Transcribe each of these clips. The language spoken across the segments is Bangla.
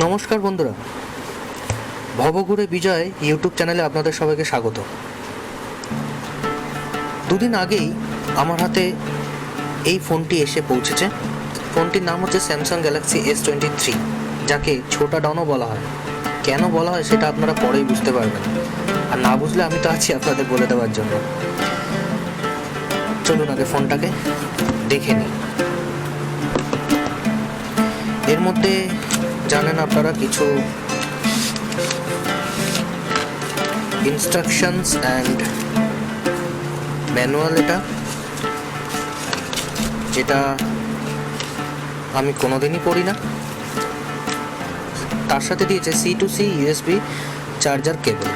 নমস্কার বন্ধুরা, ভবঘুরে বিজয় ইউটিউব চ্যানেলে আপনাদের সবাইকে স্বাগত। দুদিন আগেই আমার হাতে এই ফোনটি এসে পৌঁছেছে। ফোনটির নাম হচ্ছে স্যামসাং গ্যালাক্সি S23, যাকে ছোটা ডনও বলা হয়। কেন বলা হয় সেটা আপনারা পরেই বুঝতে পারবেন, আর না বুঝলে আমি তো আছি আপনাদের বলে দেওয়ার জন্য। চলুন আগে ফোনটাকে দেখে নিই। এর মধ্যে জানেন আপনারা কিছু ইনস্ট্রাকশনস অ্যান্ড ম্যানুয়াল, যেটা আমি কোনোদিনই পড়ি না। তার সাথে দিয়েছে C2C USB চার্জার কেবল।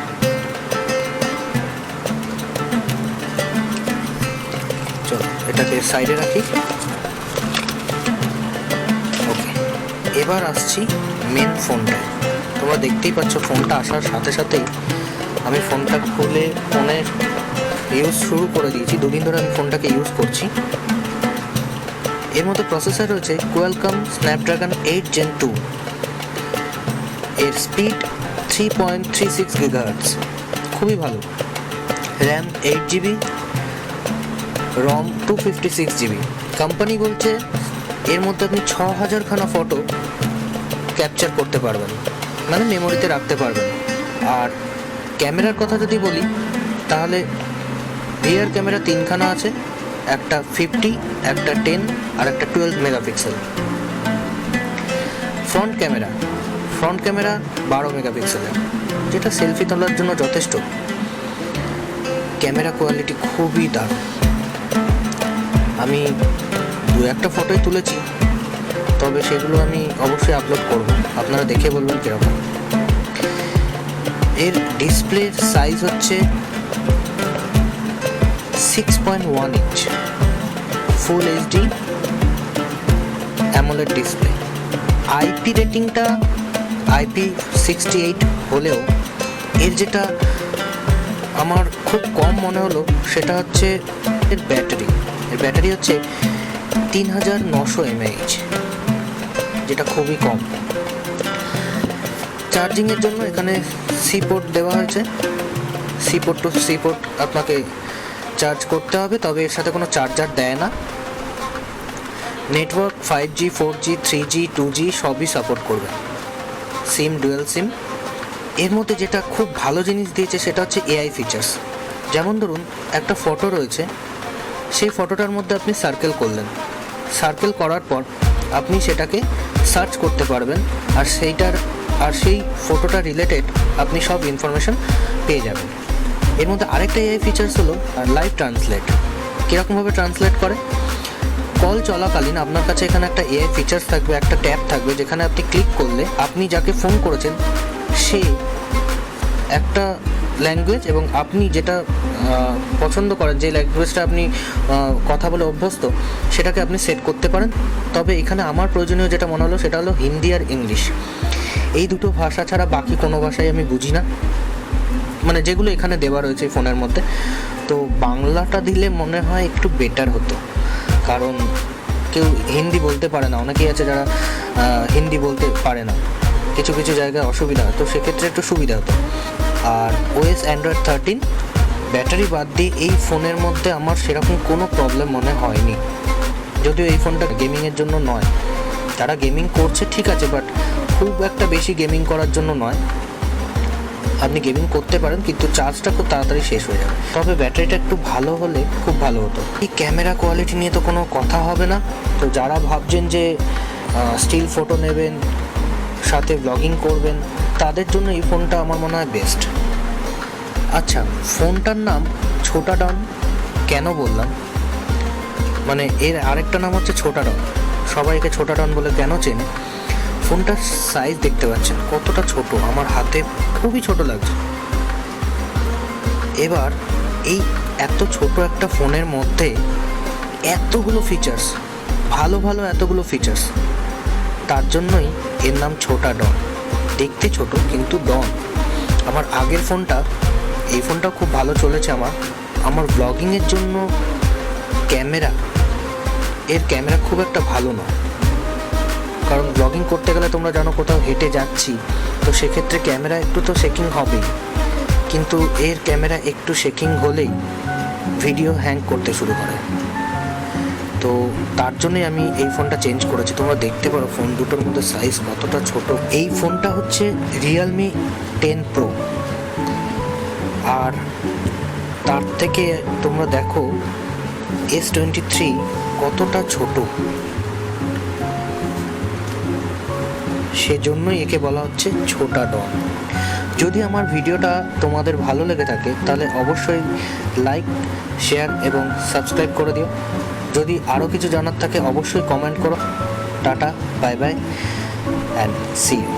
চলো এটাকে সাইডে রাখি। ওকে, এবার আসছি মেন ফোনটা। তোমরা দেখতেই পাচ্ছ ফোনটা আসার সাথে সাথেই আমি ফোনটা খুলে ফোনের ইউজ শুরু করে দিয়েছি। দুদিন ধরে আমি ফোনটাকে ইউজ করছি। এর মধ্যে প্রসেসর রয়েছে কোয়ালকম স্ন্যাপড্রাগন 8 Gen 2। এর স্পিড 3.36 GHz, খুবই ভালো। র্যাম 8GB, রম 256GB। কোম্পানি বলছে এর মধ্যে আপনি 6000 খানা ফটো ক্যাপচার করতে পারবেন, মানে মেমোরিতে রাখতে পারবেন। আর ক্যামেরার কথা যদি বলি তাহলে রিয়ার ক্যামেরা 3খানা আছে, একটা 50, একটা 10 আর একটা 12 মেগাপিক্সেল। ফ্রন্ট ক্যামেরা 12 মেগাপিক্সেলের, যেটা সেলফি তোলার জন্য যথেষ্ট। ক্যামেরা কোয়ালিটি খুবই দারুণ। আমি দু একটা ফটোই তুলেছি, তবে সেগুলো আমি অবশ্যই আপলোড করব, আপনারা দেখে বলবেন কীরকম। এর ডিসপ্লের সাইজ হচ্ছে 6.1 ইঞ্চ, ফুল HD AMOLED display. IP রেটিংটা IP68 হলেও এর যেটা আমার খুব কম মনে হলো সেটা হচ্ছে এর ব্যাটারি হচ্ছে 3900 mAh, যেটা খুবই কম। চার্জিংয়ের জন্য এখানে সি পোর্ট দেওয়া হয়েছে। C port to C port আপনাকে চার্জ করতে হবে, তবে এর সাথে কোনো চার্জার দেয় না। Network 5G 4G 3G 2G সবই সাপোর্ট করবে। সিম ডুয়াল সিম। এর মধ্যে যেটা খুব ভালো জিনিস দিয়েছে সেটা হচ্ছে AI ফিচার্স। যেমন ধরুন একটা ফটো রয়েছে, সেই ফটোটার মধ্যে আপনি সার্কেল করলেন, সার্কেল করার পর আপনি সেটাকে সার্চ করতে পারবেন, আর সেই ফটোটা রিলেটেড আপনি সব ইনফরমেশন পেয়ে যাবেন। এর মধ্যে আরেকটা AI ফিচার্স হলো লাইভ ট্রান্সলেট। কীরকমভাবে ট্রান্সলেট করে? কল চলাকালীন আপনার কাছে এখানে একটা AI ফিচার্স থাকবে, একটা ট্যাব থাকবে, যেখানে আপনি ক্লিক করলে আপনি যাকে ফোন করেছেন সে একটা ল্যাঙ্গুয়েজ এবং আপনি যেটা পছন্দ করেন, যে ল্যাঙ্গুয়েজটা আপনি কথা বলে অভ্যস্ত, সেটাকে আপনি সেট করতে পারেন। তবে এখানে আমার প্রয়োজনীয় যেটা মনে হলো সেটা হলো হিন্দি আর ইংলিশ। এই দুটো ভাষা ছাড়া বাকি কোনো ভাষাই আমি বুঝি না, মানে যেগুলো এখানে দেওয়া রয়েছে এই ফোনের মধ্যে। তো বাংলাটা দিলে মনে হয় একটু বেটার হতো, কারণ কেউ হিন্দি বলতে পারে না, অনেকেই আছে যারা হিন্দি বলতে পারে না, কিছু কিছু জায়গায় অসুবিধা, তো সেক্ষেত্রে একটু সুবিধা হতো। আর OS Android 13। ব্যাটারি বাদ দিয়ে এই ফোনের মধ্যে আমার সেরকম কোনো প্রবলেম মনে হয়নি, যদিও এই ফোনটা গেমিংয়ের জন্য নয়। যারা গেমিং করছে ঠিক আছে, বাট খুব একটা বেশি গেমিং করার জন্য নয়। আপনি গেমিং করতে পারেন, কিন্তু চার্জটা খুব তাড়াতাড়ি শেষ হয়ে যাবে। তবে ব্যাটারিটা একটু ভালো হলে খুব ভালো হতো। এই ক্যামেরা কোয়ালিটি নিয়ে তো কোনো কথা হবে না। তো যারা ভাবছেন যে স্টিল ফটো নেবেন, সাথে ব্লগিং করবেন, তাদের জন্য এই ফোনটা আমার মনে হয় বেস্ট। আচ্ছা, ফোনটার নাম ছোটা ডন কেন বললাম? মানে এর আরেকটা নাম হচ্ছে ছোটা ডন। সবাইকে ছোটা ডন বলে কেন চেনে? ফোনটার সাইজ দেখতে পাচ্ছেন কতটা ছোট, আমার হাতে খুবই ছোট লাগছে। এবার এই এত ছোট একটা ফোনের মধ্যে এতগুলো ফিচার্স, ভালো এতগুলো ফিচার্স, তার জন্যই এর নাম ছোটা ডন। দেখতে ছোট কিন্তু ডন। আমার আগের ফোনটা, এই ফোনটা খুব ভালো চলেছে আমার ব্লগিংয়ের জন্য। ক্যামেরা খুব একটা ভালো নয়, কারণ ব্লগিং করতে গেলে তোমরা জানো কোথাও হেঁটে যাচ্ছি, তো সেক্ষেত্রে ক্যামেরা একটু তো শেকিং হবেই, কিন্তু এর ক্যামেরা একটু শেকিং হলেই ভিডিও হ্যাং করতে শুরু করে। তো তার জন্যই আমি এই ফোনটা চেঞ্জ করেছি। তোমরা দেখতে পারো ফোন দুটোর মধ্যে সাইজ কতটা ছোট। এই ফোনটা হচ্ছে রিয়েলমি 10 Pro, আর তার থেকে তোমরা দেখো S23 কতটা ছোট, সেজন্যই একে বলা হচ্ছে ছোটা ডগ। যদি আমার ভিডিওটা তোমাদের ভালো লেগে থাকে তাহলে অবশ্যই লাইক, শেয়ার এবং সাবস্ক্রাইব করে দিও। যদি আরও কিছু জানার থাকে অবশ্যই কমেন্ট করো। Tata, bye bye and see you.